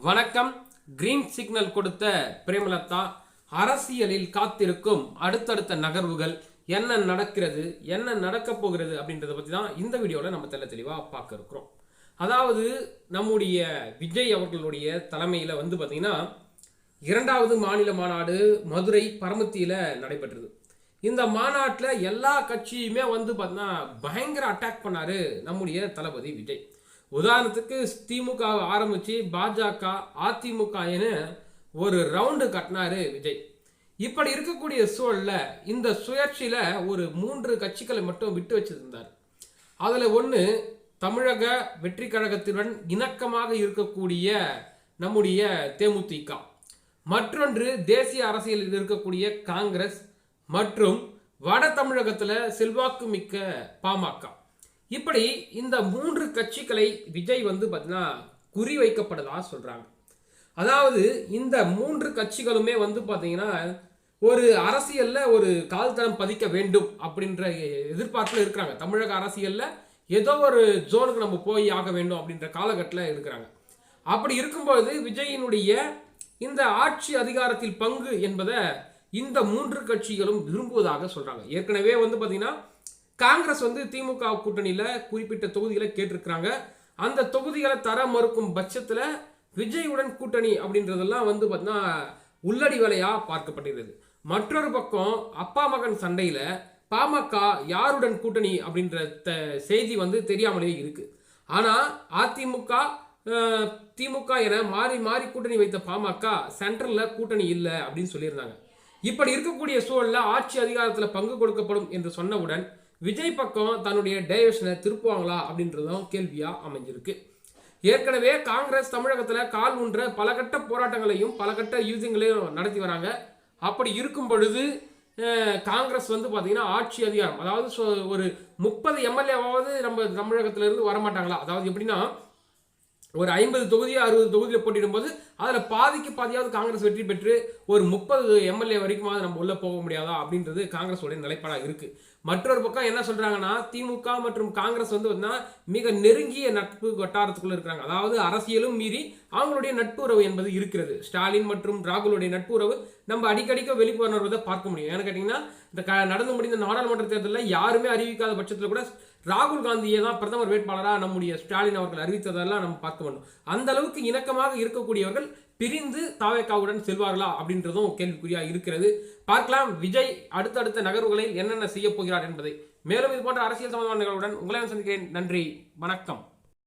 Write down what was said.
வணக்கம். Green signal கொடுத்த பிரேமலதா அரசியலில் காத்திருக்கும் அடுத்தடுத்த நகர்வுகள் என்ன நடக்கிறது, என்ன நடக்க போகிறது அப்படின்றத பற்றி தான் இந்த வீடியோவில் நம்ம தெளிவாக பார்க்க இருக்கிறோம். அதாவது நம்முடைய விஜய் அவர்களுடைய தலைமையில் பார்த்தீங்கன்னா 2வது மாநில மாநாடு மதுரை பரமத்தியில் நடைபெற்றது. இந்த மாநாட்டில் எல்லா கட்சியுமே பார்த்தீங்கன்னா பயங்கர அட்டாக் பண்ணாரு நம்முடைய தளபதி விஜய். உதாரணத்துக்கு திமுக ஆரம்பிச்சு பாஜக அதிமுக என ஒரு ரவுண்டு கட்டினாரு விஜய். இப்படி இருக்கக்கூடிய சூழல்ல இந்த சுயேட்சையில ஒரு 3 கட்சிகளை மட்டும் விட்டு வச்சிருந்தார். அதுல ஒன்று தமிழக வெற்றி கழகத்துடன் இணக்கமாக இருக்கக்கூடிய நம்முடைய தேமுதிக, மற்றொன்று தேசிய அரசியலில் இருக்கக்கூடிய காங்கிரஸ் மற்றும் வட தமிழகத்துல செல்வாக்கு மிக்க பாமக. இப்படி இந்த 3 கட்சிகளை விஜய் பார்த்தீங்கன்னா குறி வைக்கப்பட்டதா சொல்றாங்க. அதாவது இந்த 3 கட்சிகளுமே பார்த்தீங்கன்னா ஒரு அரசியல்ல ஒரு கால்தடம் பதிக்க வேண்டும் அப்படின்ற எதிர்பார்ப்புல இருக்கிறாங்க. தமிழக அரசியல்ல ஏதோ ஒரு ஜோனுக்கு நம்ம போய் ஆக வேண்டும் அப்படின்ற காலகட்டத்தில் இருக்கிறாங்க. அப்படி இருக்கும்போது விஜயினுடைய இந்த ஆட்சி அதிகாரத்தில் பங்கு என்பதை இந்த 3 கட்சிகளும் விரும்புவதாக சொல்றாங்க. ஏற்கனவே பார்த்தீங்கன்னா காங்கிரஸ் திமுக கூட்டணியில குறிப்பிட்ட தொகுதிகளை கேட்டிருக்கிறாங்க. அந்த தொகுதிகளை தர மறுக்கும் பட்சத்தில் விஜயுடன் கூட்டணி அப்படின்றதெல்லாம் பார்த்தீங்கன்னா உள்ளடி வேலையா பார்க்கப்படுகிறது. மற்றொரு பக்கம் அப்பா மகன் சண்டையில பாமக யாருடன் கூட்டணி அப்படின்ற செய்தி தெரியாமலே இருக்கு. ஆனா அதிமுக திமுக என மாறி மாறி கூட்டணி வைத்த பாமக சென்ட்ரல்ல கூட்டணி இல்லை அப்படின்னு சொல்லியிருந்தாங்க. இப்படி இருக்கக்கூடிய சூழல்ல ஆட்சி அதிகாரத்தில் பங்கு கொடுக்கப்படும் என்று சொன்னவுடன் விஜய் பக்கம் தன்னுடைய டைவர்ஷனை திருப்புவாங்களா அப்படின்றதும் கேள்வியா அமைஞ்சிருக்கு. ஏற்கனவே காங்கிரஸ் தமிழகத்தில் கால் ஊன்ற பல கட்ட போராட்டங்களையும் பல கட்ட யூசிங்களையும் நடத்தி வராங்க. அப்படி இருக்கும் பொழுது காங்கிரஸ் பார்த்தீங்கன்னா ஆட்சி அதிகாரம், அதாவது ஒரு 30 எம்எல்ஏவாவது நம்ம தமிழகத்திலிருந்து வரமாட்டாங்களா? அதாவது எப்படின்னா ஒரு 50 தொகுதியோ 60 தொகுதியில் போட்டிடும் போது அதில் பாதிக்கு பாதியாவது காங்கிரஸ் வெற்றி பெற்று ஒரு 30 எம்எல்ஏ வரைக்குமாவது நம்ம உள்ள போக முடியாதா அப்படின்றது காங்கிரஸோடைய நிலைப்பாடாக இருக்கு. மற்றொரு பக்கம் என்ன சொல்றாங்கன்னா திமுக மற்றும் காங்கிரஸ் மிக நெருங்கிய நட்பு வட்டாரத்துக்குள்ள இருக்கிறாங்க. அதாவது அரசியலும் மீறி அவங்களுடைய நட்புறவு என்பது இருக்கிறது. ஸ்டாலின் மற்றும் ராகுலுடைய நட்புறவு நம்ம அடிக்கடிக்க வெளிப்படுவதை பார்க்க முடியும். ஏன்னு கேட்டீங்கன்னா இந்த நடந்து முடிந்த நாடாளுமன்ற தேர்தலில் யாருமே அறிவிக்காத பட்சத்தில் கூட ராகுல் காந்தியை தான் பிரதமர் வேட்பாளராக நம்முடைய ஸ்டாலின் அவர்கள் அறிவித்ததெல்லாம் நம்ம பார்க்க வேண்டும். அந்த அளவுக்கு இணக்கமாக இருக்கக்கூடியவர்கள் பிரிந்து தாவேக்காவுடன் செல்வார்களா அப்படின்றதும் கேள்விக்குறியா இருக்கிறது. பார்க்கலாம் விஜய் அடுத்தடுத்த நகர்வுகளில் என்னென்ன செய்ய போகிறார் என்பதை. மேலும் இது போன்ற அரசியல் சம்பந்தமான நிகழ்வுடன் உங்களை சந்திக்கிறேன். நன்றி, வணக்கம்.